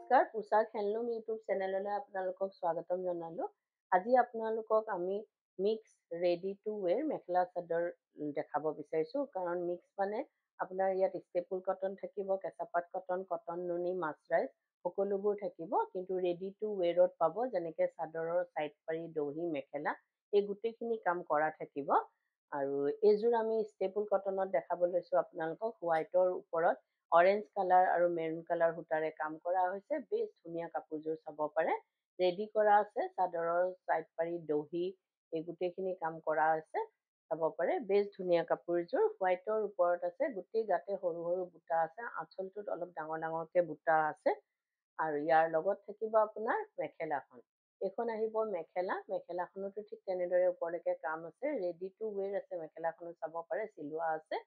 নমস্কাৰ, পোচাক handloom YouTube চেনেললৈ আপোনালোকক স্বাগতম জনালোঁ। আজি আপোনালোকক আমি mix ready to ৱেৰ mekhela chador দেখাব বিচাৰিছোঁ। কাৰণ মিক্স মানে আপোনাৰ ইয়াত ষ্টেপুল কটন থাকিব, কেঁচাপাত কটন, কটন নুনি, মাছৰাইজ সকলোবোৰ থাকিব। কিন্তু ৰেডি টু ৱেৰত পাব, যেনেকৈ চাদৰৰ ছাইড পাৰি, দহি, মেখেলা এই গোটেইখিনি কাম কৰা থাকিব। আৰু এইযোৰ আমি ষ্টেপুল কটনত দেখাব লৈছোঁ আপোনালোকক। হোৱাইটৰ ওপৰত অৰেঞ্জ কালাৰ আৰু মেৰুন কালাৰ সূতাৰে কাম কৰা হৈছে। বেছ ধুনীয়া কাপোৰযোৰ চাব পাৰে। ৰেডি কৰা আছে, চাদৰৰ ছাইড পাৰি, দহি এই গোটেইখিনি কাম কৰা আছে, চাব পাৰে। বেছ ধুনীয়া কাপোৰযোৰ হোৱাইটৰ ওপৰত আছে, গোটেই গাতে সৰু সৰু বুটা আছে, আঁচলটোত অলপ ডাঙৰ ডাঙৰকৈ বুটা আছে। আৰু ইয়াৰ লগত থাকিব আপোনাৰ মেখেলাখন। এইখন আহিব মেখেলা, মেখেলাখনতো ঠিক তেনেদৰে ওপৰলৈকে কাম আছে। ৰেডি টু ৱেৰ আছে, মেখেলাখনো চাব পাৰে, চিলোৱা আছে।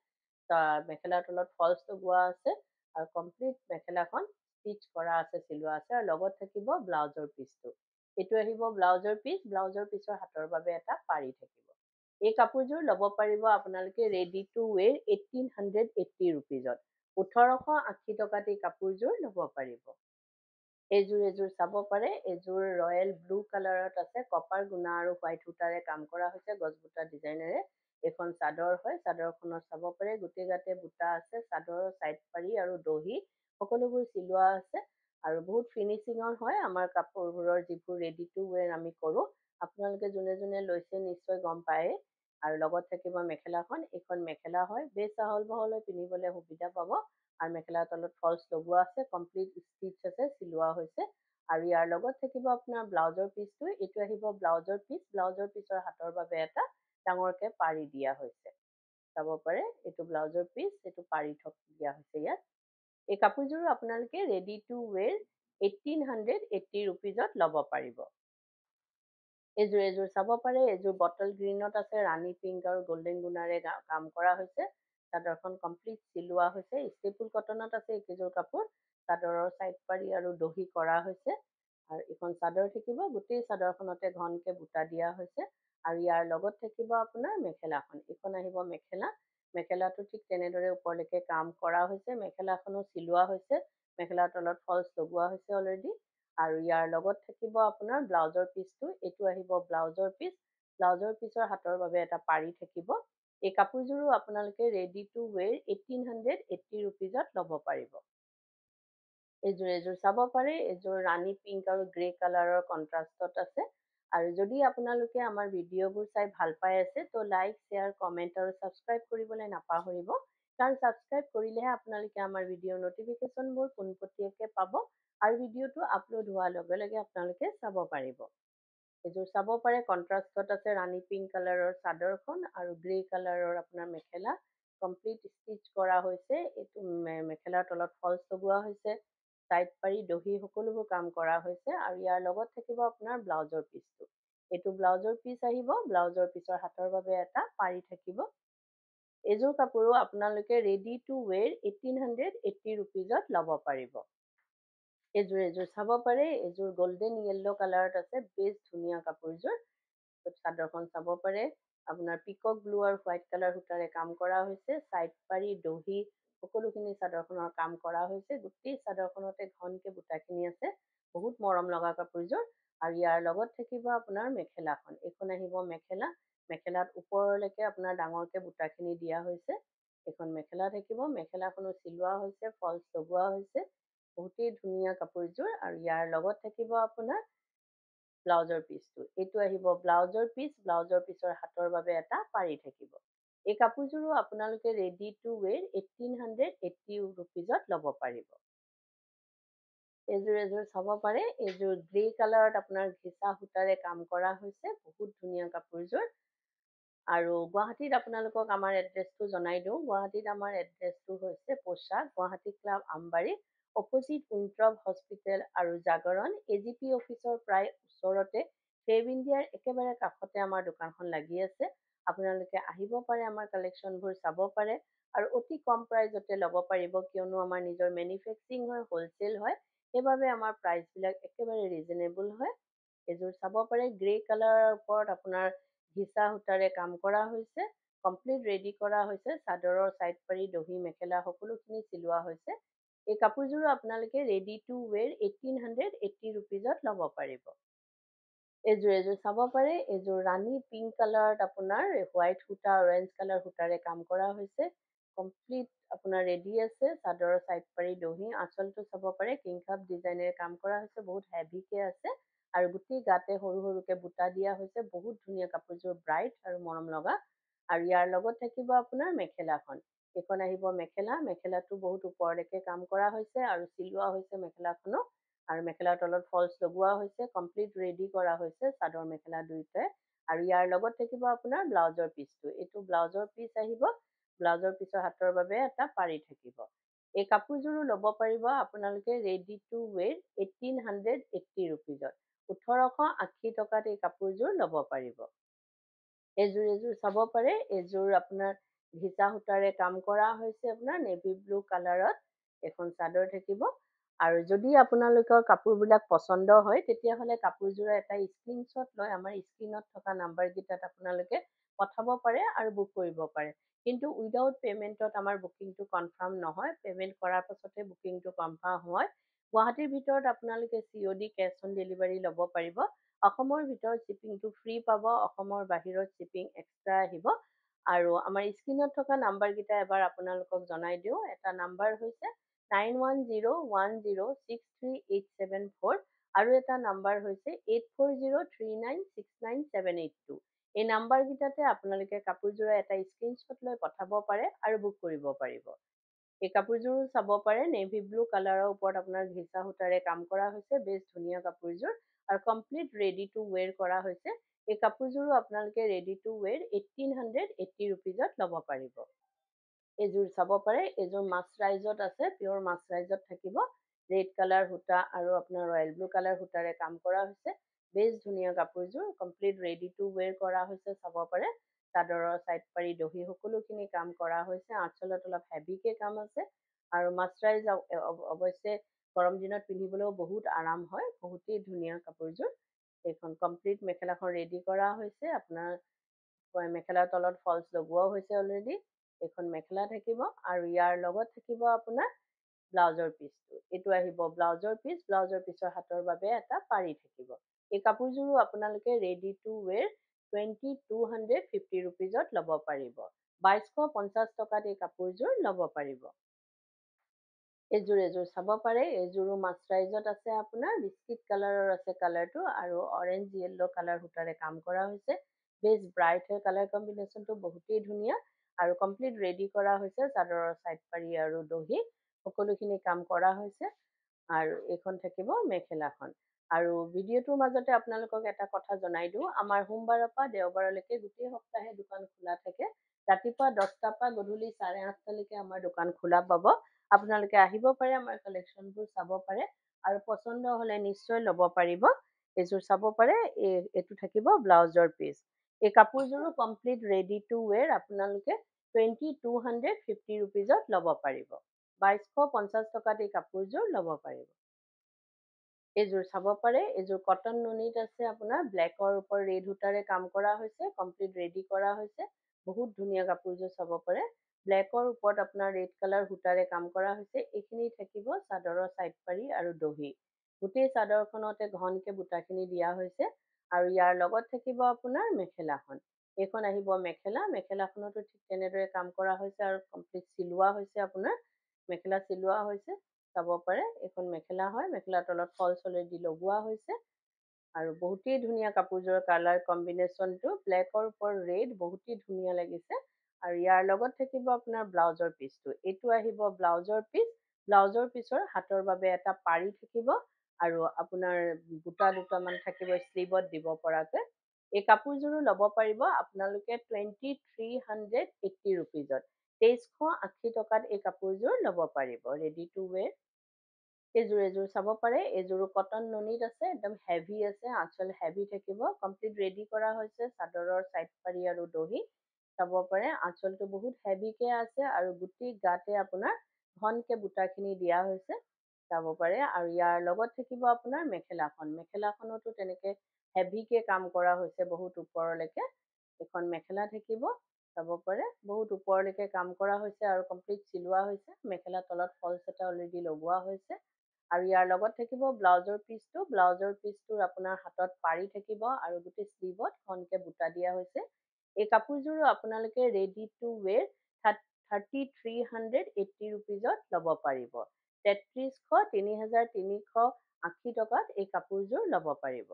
মেখেলাৰ তলত ফলছ লগোৱা আছে আৰু কমপ্লিট মেখেলাখন ষ্টিচ কৰা আছে, চিলোৱা আছে। আৰু লগত থাকিব ব্লাউজৰ পিচটো। এইটো আহিব ব্লাউজৰ পিচ, ব্লাউজৰ পিচৰ হাতৰ বাবে এটা পাৰি থাকিব। এই কাপোৰযোৰ ল'ব পাৰিব আপোনালোকে ৰেডি টু ৱেৰ 1880 ৰুপিজত। 1880 টকাত এই কাপোৰযোৰ ল'ব পাৰিব। এইযোৰ চাব পাৰে। এইযোৰ ৰয়েল ব্লু কালাৰত আছে, কপাৰ গুণা আৰু হোৱাইট সূতাৰে কাম কৰা হৈছে, গছবুটা ডিজাইনেৰে। এইখন চাদৰ হয়, চাদৰখনত চাব পাৰে গোটেই গাতে বুটা আছে, চাদৰৰ ছাইড পাৰি আৰু দহি সকলোবোৰ চিলোৱা আছে। আৰু বহুত ফিনিচিঙৰ হয় আমাৰ কাপোৰবোৰৰ, যিবোৰ ৰেডি টু ৱেৰ আমি কৰোঁ। আপোনালোকে যোনে যোনে লৈছে নিশ্চয় গম পায়েই। আৰু লগত থাকিব মেখেলাখন। এইখন মেখেলা হয়, বেছ আহল বহল হৈ পিন্ধিবলৈ সুবিধা পাব। আৰু মেখেলাৰ তলত ফলছ লগোৱা আছে, কমপ্লিট ষ্টিচ আছে, চিলোৱা হৈছে। আৰু ইয়াৰ লগত থাকিব আপোনাৰ ব্লাউজৰ পিচটো। এইটো আহিব ব্লাউজৰ পিচ, ব্লাউজৰ পিচৰ হাতৰ বাবে এটা ডাঙৰকৈ পাৰি দিয়া হৈছে, চাব পাৰে। এইটো ব্লাউজৰ পিচ, এইটো পাৰি দিয়া হৈছে ইয়াত। এই কাপোৰযোৰো আপোনালোকে ৰেডি টু ৱেৰ 1880 ৰুপিজত ল'ব পাৰিব। এইযোৰ চাব পাৰে। এইযোৰ বটল গ্ৰীণত আছে, ৰাণী পিংক আৰু গল্ডেন গুণাৰে কাম কৰা হৈছে। চাদৰখন কমপ্লিট চিলোৱা হৈছে। ষ্টেপুল কটনত আছে এইকেইযোৰ কাপোৰ। চাদৰৰ ছাইড পাৰি আৰু দহি কৰা হৈছে। আৰু এইখন চাদৰ থাকিব, গোটেই চাদৰখনতে ঘনকৈ বুটা দিয়া হৈছে। আৰু ইয়াৰ লগত থাকিব আপোনাৰ মেখেলাখন। এইখন আহিব মেখেলা, মেখেলাটো ঠিক তেনেদৰে ওপৰলৈকে কাম কৰা হৈছে, মেখেলাখনো চিলোৱা হৈছে, মেখেলাৰ তলত ফলছ লগোৱা হৈছে অলৰেডি। আৰু ইয়াৰ লগত থাকিব আপোনাৰ ব্লাউজৰ পিচটো। এইটো আহিব ব্লাউজৰ পিচ, ব্লাউজৰ পিচৰ হাতৰ বাবে এটা পাৰি থাকিব। এই কাপোৰযোৰো আপোনালোকে ৰেডি টু ৱেৰ 1880 ৰুপিজত ল'ব পাৰিব। এইযোৰ চাব পাৰে। এইযোৰ ৰাণী পিংক আৰু গ্ৰে কালাৰৰ কণ্ট্ৰাষ্টত আছে। আৰু যদি আপোনালোকে আমাৰ ভিডিঅ'বোৰ চাই ভাল পাই আছে, তো লাইক, শ্বেয়াৰ, কমেণ্ট আৰু ছাবস্ক্ৰাইব কৰিবলৈ নাপাহৰিব। কাৰণ ছাবস্ক্ৰাইব কৰিলেহে আপোনালোকে আমাৰ ভিডিঅ'ৰ নটিফিকেশ্যনবোৰ পোনপটীয়াকৈ পাব আৰু ভিডিঅ'টো আপলোড হোৱাৰ লগে লগে আপোনালোকে চাব পাৰিব। এইযোৰ চাব পাৰে, কণ্ট্ৰাষ্টত আছে, ৰাণী পিংক কালাৰৰ চাদৰখন আৰু গ্ৰে কালাৰৰ আপোনাৰ মেখেলা। কমপ্লিট ষ্টিচ কৰা হৈছে। এইটো মেখেলাৰ তলত ফলছ লগোৱা হৈছে, ছাইড পাৰি, দহি সকলোবোৰ কাম কৰা হৈছে। আৰু ইয়াৰ লগত থাকিব আপোনাৰ ব্লাউজৰ পিচটো। এইটো ব্লাউজৰ পিচ আহিব, ব্লাউজৰ পিচৰ হাতৰ বাবে এটা পাৰি থাকিব। এইযোৰ কাপোৰো আপোনালোকে ৰেডি টু ৱেৰ 1880 ৰুপিজত ল'ব পাৰিব। এইযোৰ চাব পাৰে। এইযোৰ গল্ডেন য়েল্ল' কালাৰত আছে, বেছ ধুনীয়া কাপোৰযোৰ। চাদৰখন চাব পাৰে। আপোনাৰ পিকক ব্লু আৰু হোৱাইট কালাৰ সূতাৰে কাম কৰা হৈছে, ছাইড পাৰি, দহি সকলোখিনি চাদৰখনৰ কাম কৰা হৈছে। গোটেই চাদৰখনতে ঘনকৈ বুটাখিনি আছে, বহুত মৰম লগা কাপোৰযোৰ। আৰু ইয়াৰ লগত থাকিব আপোনাৰ মেখেলাখন। এইখন আহিব মেখেলা, মেখেলাত ওপৰলৈকে আপোনাৰ ডাঙৰকৈ বুটাখিনি দিয়া হৈছে। এইখন মেখেলা থাকিব, মেখেলাখনো চিলোৱা হৈছে, ফলছ লগোৱা হৈছে। বহুতেই ধুনীয়া কাপোৰযোৰ। আৰু ইয়াৰ লগত থাকিব আপোনাৰ ব্লাউজৰ পিচটো। এইটো আহিব ব্লাউজৰ পিচ, ব্লাউজৰ পিচৰ হাতৰ বাবে এটা পাৰি থাকিব। এই কাপোৰযোৰো আপোনালোকে ৰেডি টু ৱেৰ 1880 ৰুপিজত ল'ব পাৰিব। এইযোৰ চাব পাৰে। এইযোৰ গ্ৰে কালাৰত আপোনাৰ ঘিচা সূতাৰে কাম কৰা হৈছে, বহুত ধুনীয়া কাপোৰযোৰ। আৰু গুৱাহাটীত আপোনালোকক আমাৰ এড্ৰেছটো জনাই দিওঁ। গুৱাহাটীত আমাৰ এড্ৰেছটো হৈছে পোচাক, গুৱাহাটী ক্লাব আমবাৰী, অপজিট উইণ্ট্ৰপ হস্পিটেল আৰু জাগৰণ AGP অফিচৰ প্ৰায় ওচৰতে, ফেব ইণ্ডিয়াৰ একেবাৰে কাষতে আমাৰ দোকানখন লাগি আছে। আপোনালোকে আহিব পাৰে, আমাৰ কালেকশ্যনবোৰ চাব পাৰে আৰু অতি কম প্ৰাইজতে ল'ব পাৰিব। কিয়নো আমাৰ নিজৰ মেনুফেক্সাৰিং হয়, হ'লচেল হয়, সেইবাবে আমাৰ প্ৰাইচবিলাক একেবাৰে ৰিজনেবল হয়। এইযোৰ চাব পাৰে। গ্ৰে কালাৰৰ ওপৰত আপোনাৰ ঘিচা সূতাৰে কাম কৰা হৈছে, কমপ্লিট ৰেডি কৰা হৈছে। চাদৰৰ ছাইড পাৰি, দহি, মেখেলা সকলোখিনি চিলোৱা হৈছে। এই কাপোৰযোৰো আপোনালোকে ৰেডি টু ৱেৰ 1880 ৰুপিজত ল'ব পাৰিব। এযোৰ চাব পাৰে, এযোৰ ৰাণী পিংক কালাৰত আপোনাৰ হোৱাইট সূতা অৰেঞ্জ কালাৰ সূতাৰে কাম কৰা হৈছে। কমপ্লিট আপোনাৰ ৰেডি আছে, চাদৰৰ চাইড পাৰি দহি, আঁচলটো চাব পাৰে কিংকাপ ডিজাইনেৰে কাম কৰা হৈছে, বহুত হেভিকে আছে আৰু গোটেই গাতে সৰু সৰুকে বুটা দিয়া হৈছে। বহুত ধুনীয়া কাপোৰযোৰ, ব্ৰাইট আৰু মৰম লগা। আৰু ইয়াৰ লগত থাকিব আপোনাৰ মেখেলাখন। এইখন আহিব মেখেলা, মেখেলাটো বহুত ওপৰলৈকে কাম কৰা হৈছে আৰু চিলোৱা হৈছে মেখেলাখনক। আৰু মেখেলাৰ তলত ফলচ লগোৱা হৈছে, কমপ্লিট ৰেডি কৰা হৈছে চাদৰ মেখেলা দুয়োটাই। আৰু ইয়াৰ লগত থাকিব আপোনাৰ ব্লাউজৰ পিচটো। এইটো ব্লাউজৰ পিচ আহিব, ব্লাউজৰ পিছৰ হাতৰ বাবে এটা পাৰি থাকিব। এই কাপোৰযোৰো ল'ব পাৰিব আপোনালোকে ৰেডি টু ৱেৰ 1880 ৰুপিজত। 1880 টকাত এই কাপোৰযোৰ ল'ব পাৰিব। এযোৰ চাব পাৰে, এযোৰ আপোনাৰ ঘিচা সূতাৰে কাম কৰা হৈছে, আপোনাৰ নেভি ব্লু কালাৰত এখন চাদৰ থাকিব। আৰু যদি আপোনালোকৰ কাপোৰবিলাক পচন্দ হয়, তেতিয়াহ'লে কাপোৰযোৰৰ এটা স্ক্ৰীনশ্বট লৈ আমাৰ স্ক্ৰীনত থকা নাম্বাৰকেইটাত আপোনালোকে পঠাব পাৰে আৰু বুক কৰিব পাৰে। কিন্তু উইদাউট পে'মেণ্টত আমাৰ বুকিংটো কনফাৰ্ম নহয়, পে'মেণ্ট কৰাৰ পাছতহে বুকিংটো কনফাৰ্ম হয়। গুৱাহাটীৰ ভিতৰত আপোনালোকে COD কেছ অন ডেলিভাৰী ল'ব পাৰিব। অসমৰ ভিতৰত শ্বিপিংটো ফ্ৰী পাব, অসমৰ বাহিৰত শ্বিপিং এক্সট্ৰা আহিব। আৰু আমাৰ স্ক্ৰীনত থকা নাম্বাৰকেইটা এবাৰ আপোনালোকক জনাই দিওঁ। এটা নাম্বাৰ হৈছে 9101063874 আৰু এটা নাম্বাৰ হৈছে 8403969782। এই নাম্বাৰকেইটাতে আপোনালোকে কাপোৰযোৰৰ এটা স্ক্ৰীনশ্বট লৈ পঠাব পাৰে আৰু বুক কৰিব পাৰিব। এই কাপোৰযোৰো চাব পাৰে, নেভি ব্লু কালাৰৰ ওপৰত আপোনাৰ ঘিচা সূতাৰে কাম কৰা হৈছে, বেছ ধুনীয়া কাপোৰযোৰ আৰু কমপ্লিট ৰেডি টু ৱেৰ কৰা হৈছে। এই কাপোৰযোৰো আপোনালোকে ৰেডি টু ৱেৰ 1880 ৰুপিজত ল'ব পাৰিব। এযোৰ চাব পাৰে, এযোৰ মাছৰাইজত আছে, পিয়ৰ মাছৰাইজত থাকিব। ৰেড কালাৰ সূতা আৰু আপোনাৰ ৰয়েল ব্লু কালাৰ সূতাৰে কাম কৰা হৈছে। বেছ ধুনীয়া কাপোৰযোৰ, কমপ্লিট ৰেডি টু ৱেৰ কৰা হৈছে, চাব পাৰে। চাদৰৰ চাইড পাৰি দহি সকলোখিনি কাম কৰা হৈছে, আঁচলত অলপ হেভিকে কাম আছে। আৰু মাছৰাইজ অৱশ্যে গৰম দিনত পিন্ধিবলৈও বহুত আৰাম হয়, বহুতেই ধুনীয়া কাপোৰযোৰ। এইখন কমপ্লিট মেখেলাখন ৰেডি কৰা হৈছে, আপোনাৰ মেখেলাৰ তলত ফলচ লগোৱাও হৈছে অলৰেডি। এইখন মেখেলা থাকিব আৰু ইয়াৰ লগত থাকিব আপোনাৰ ব্লাউজৰ পিচটো। এইটো আহিব ব্লাউজৰ পিচ, ব্লাউজৰ পিছৰ হাতৰ বাবে এটা পাৰি থাকিব। এই কাপোৰযোৰো আপোনালোকে ৰেডি টু ৱেৰ 2250 ৰুপিজত ল'ব পাৰিব। 2250 টকাত এই কাপোৰযোৰ ল'ব পাৰিব। এযোৰ চাব পাৰে, এযোৰো মাছৰাইজত আছে, আপোনাৰ বিস্কিট কালাৰৰ আছে কালাৰটো আৰু অৰেঞ্জ য়েল্লো কালাৰ সূতাৰে কাম কৰা হৈছে। বেছ ব্ৰাইট হয়, কালাৰ কম্বিনেশ্যনটো বহুতেই ধুনীয়া আৰু কমপ্লিট ৰেডি কৰা হৈছে, চাদৰৰ চাইড পাৰি আৰু দহি সকলোখিনি কাম কৰা হৈছে। আৰু এইখন থাকিব মেখেলাখন। আৰু ভিডিঅ'টোৰ মাজতে আপোনালোকক এটা কথা জনাই দিওঁ, আমাৰ সোমবাৰৰ পৰা দেওবাৰলৈকে গোটেই সপ্তাহে দোকান খোলা থাকে। ৰাতিপুৱা 10টাৰ পৰা গধূলি 8:30লৈকে আমাৰ দোকান খোলা পাব। আপোনালোকে আহিব পাৰে, আমাৰ কালেকশ্যনবোৰ চাব পাৰে আৰু পচন্দ হ'লে নিশ্চয় ল'ব পাৰিব। এযোৰ চাব পাৰে, এইটো থাকিব ব্লাউজৰ পিচ। এই কাপোৰযোৰো কমপ্লিট ৰেডি টু ৱেৰ আপোনালোকে 2250 ৰুপিজত ল'ব পাৰিব। 2250 টকাত এই কাপোৰযোৰ ল'ব পাৰিব। এযোৰ চাব পাৰে, এযোৰ কটন নুনিত আছে, আপোনাৰ ব্লেকৰ ওপৰত ৰেড সূতাৰে কাম কৰা হৈছে, কমপ্লিট ৰেডি কৰা হৈছে। বহুত ধুনীয়া কাপোৰযোৰ চাব পাৰে। ব্লেকৰ ওপৰত আপোনাৰ ৰেড কালাৰ সূতাৰে কাম কৰা হৈছে। এইখিনি থাকিব চাদৰৰ চাইড পাৰি আৰু দহি। গোটেই চাদৰখনতে ঘনকে বুটাখিনি দিয়া হৈছে আৰু ইয়াৰ লগত থাকিব আপোনাৰ মেখেলাখন। এইখন আহিব মেখেলা, মেখেলাখনতো ঠিক তেনেদৰে কাম কৰা হৈছে আৰু কমপ্লিট চিলোৱা হৈছে আপোনাৰ। মেখেলা চিলোৱা হৈছে, চাব পাৰে। এইখন মেখেলা হয়, মেখেলাৰ তলত ফলচ অলৰেডি লগোৱা হৈছে আৰু বহুতেই ধুনীয়া কাপোৰযোৰৰ কালাৰ কম্বিনেশ্যনটো, ব্লেকৰ ওপৰত ৰেড, বহুতেই ধুনীয়া লাগিছে। আৰু ইয়াৰ লগত থাকিব আপোনাৰ ব্লাউজৰ পিচটো। এইটো আহিব ব্লাউজৰ পিচ, ব্লাউজৰ পিচৰ হাতৰ বাবে এটা পাৰি থাকিব আৰু আপোনাৰ দুটামান থাকিব শ্লীভত দিব পৰাকৈ। এই কাপোৰযোৰো ল'ব পাৰিব আপোনালোকে 2380 ৰুপিজত। 2380 টকাত এই কাপোৰযোৰ ল'ব পাৰিব, ৰেডি টু ৱেৰ। এযোৰ চাব পাৰে, এযোৰো কটন নুনিত আছে, একদম হেভি আছে, আঁচল হেভি থাকিব, কমপ্লিট ৰেডি কৰা হৈছে, চাদৰৰ চাইড পাৰি আৰু দহি। চাব পাৰে, আঁচলটো বহুত হেভিকে আছে আৰু গোটেই গাতে আপোনাৰ ঘনকে বুটাখিনি দিয়া হৈছে, চাব পাৰে। আৰু ইয়াৰ লগত থাকিব আপোনাৰ মেখেলাখন। মেখেলাখনতো তেনেকে হেভিকে কাম কৰা হৈছে বহুত ওপৰলৈকে। এখন মেখেলা থাকিব চাব পাৰে বহুত ওপৰলৈকে কাম কৰা হৈছে আৰু কমপ্লিট চিলোৱা হৈছে। মেখেলা তলত ফলছ এটা অলৰেডি লগোৱা হৈছে আৰু ইয়াৰ লগত থাকিব ব্লাউজৰ পিচটো। ব্লাউজৰ পিচটোৰ আপোনাৰ হাতত পাৰি থাকিব আৰু গোটেই স্লিভত ঘনকৈ বুটা দিয়া হৈছে। এই কাপোৰযোৰো আপোনালোকে ৰেডি টু ৱেৰ 3380 ৰুপিজত ল'ব পাৰিব। 3380 টকাত এই কাপোৰযোৰ ল'ব পাৰিব।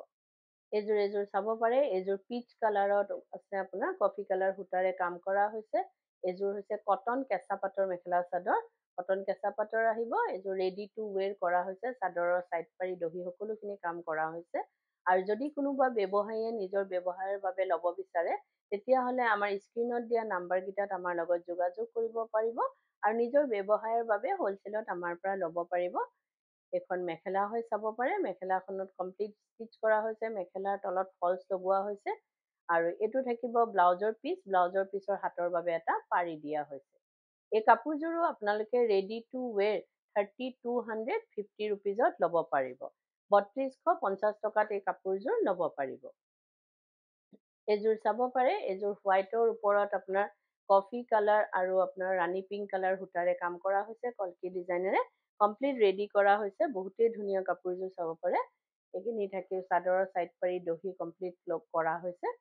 এযোৰ চাব পাৰে। এযোৰ পিচ কালাৰত আছে, আপোনাৰ কফি কালাৰ সূতাৰে কাম কৰা হৈছে। এযোৰ হৈছে কটন কেঁচা পাটৰ মেখেলা চাদৰ। কটন কেঁচা পাটৰ আহিব। এযোৰ ৰেডি টু ৱেৰ কৰা হৈছে। চাদৰৰ ছাইড পাৰি দহি সকলোখিনি কাম কৰা হৈছে। আৰু যদি কোনোবা ব্যৱসায়ীয়ে নিজৰ ব্যৱসায়ৰ বাবে ল'ব বিচাৰে, তেতিয়াহ'লে আমাৰ স্ক্ৰীণত দিয়া নাম্বাৰকেইটাত আমাৰ লগত যোগাযোগ কৰিব পাৰিব আৰু নিজৰ ব্যৱসায়ৰ বাবে হ'লচেলত আমাৰ পৰা ল'ব পাৰিব। এখন মেখেলা হয় চাব পাৰে। মেখেলাখনত কমপ্লিট ষ্টিচ কৰা হৈছে। মেখেলাৰ তলত ফলছ লগোৱা হৈছে আৰু এইটো থাকিব ব্লাউজৰ পিচ। ব্লাউজৰ পিচৰ হাতৰ বাবে এটা পাৰি দিয়া হৈছে। এই কাপোৰযোৰো আপোনালোকে ৰেডি টু ৱেৰ 3250 ৰুপিজত ল'ব পাৰিব। 3250 টকাত এই কাপোৰযোৰ ল'ব পাৰিব। এযোৰ চাব পাৰে। এযোৰ হোৱাইটৰ ওপৰত আপোনাৰ কফি কালাৰ আৰু আপোনাৰ ৰাণী পিংক কালাৰ সূতাৰে কাম কৰা হৈছে। কলকি ডিজাইনেৰে কমপ্লিট ৰেডি কৰা হৈছে। বহুতেই ধুনীয়া কাপোৰযোৰ চাব পাৰে। এইখিনি থাকে চাদৰৰ ছাইড পাৰি দহি কমপ্লিট কৰা হৈছে।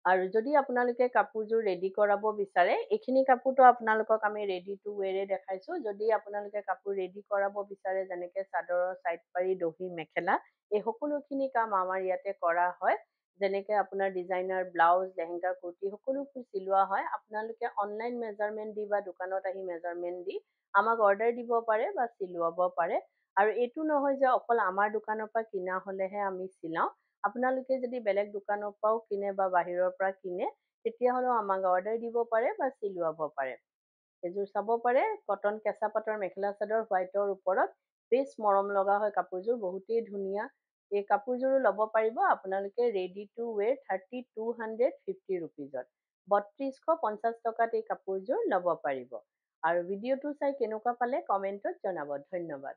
আৰু যদি আপোনালোকে কাপোৰযোৰ ৰেডি কৰাব বিচাৰে, এইখিনি কাপোৰটো আপোনালোকক আমি ৰেডি টু ৱেৰে দেখাইছোঁ। যদি আপোনালোকে কাপোৰ ৰেডি কৰাব বিচাৰে, যেনেকৈ চাদৰৰ ছাইড পাৰি দহি মেখেলা, এই সকলোখিনি কাম আমাৰ ইয়াতে কৰা হয়। যেনেকৈ আপোনাৰ ডিজাইনাৰ ব্লাউজ, লেহেংগা, কুৰ্তি সকলোবোৰ চিলোৱা হয়। আপোনালোকে অনলাইন মেজাৰমেণ্ট দি বা দোকানত আহি মেজাৰমেণ্ট দি আমাক অৰ্ডাৰ দিব পাৰে বা চিলোৱাব পাৰে। আৰু এইটো নহয় যে অকল আমাৰ দোকানৰ পৰা কিনা হ'লেহে আমি চিলাওঁ। আপোনালোকে যদি বেলেগ দোকানৰ পৰাও কিনে বা বাহিৰৰ পৰা কিনে, তেতিয়াহ'লেও আমাক অৰ্ডাৰ দিব পাৰে বা চিলোৱাব পাৰে। এযোৰ চাব পাৰে। কটন কেঁচা পাটৰ মেখেলা চাদৰ হোৱাইটৰ ওপৰত বেছ মৰম লগা হয় কাপোৰযোৰ। বহুতেই ধুনীয়া। এই কাপোৰযোৰো ল'ব পাৰিব আপোনালোকে ৰেডি টু ৱেৰ 3250 ৰুপিজত। 3250 টকাত এই কাপোৰযোৰ ল'ব পাৰিব। আৰু ভিডিঅ'টো চাই কেনেকুৱা পালে কমেণ্টত জনাব। ধন্যবাদ।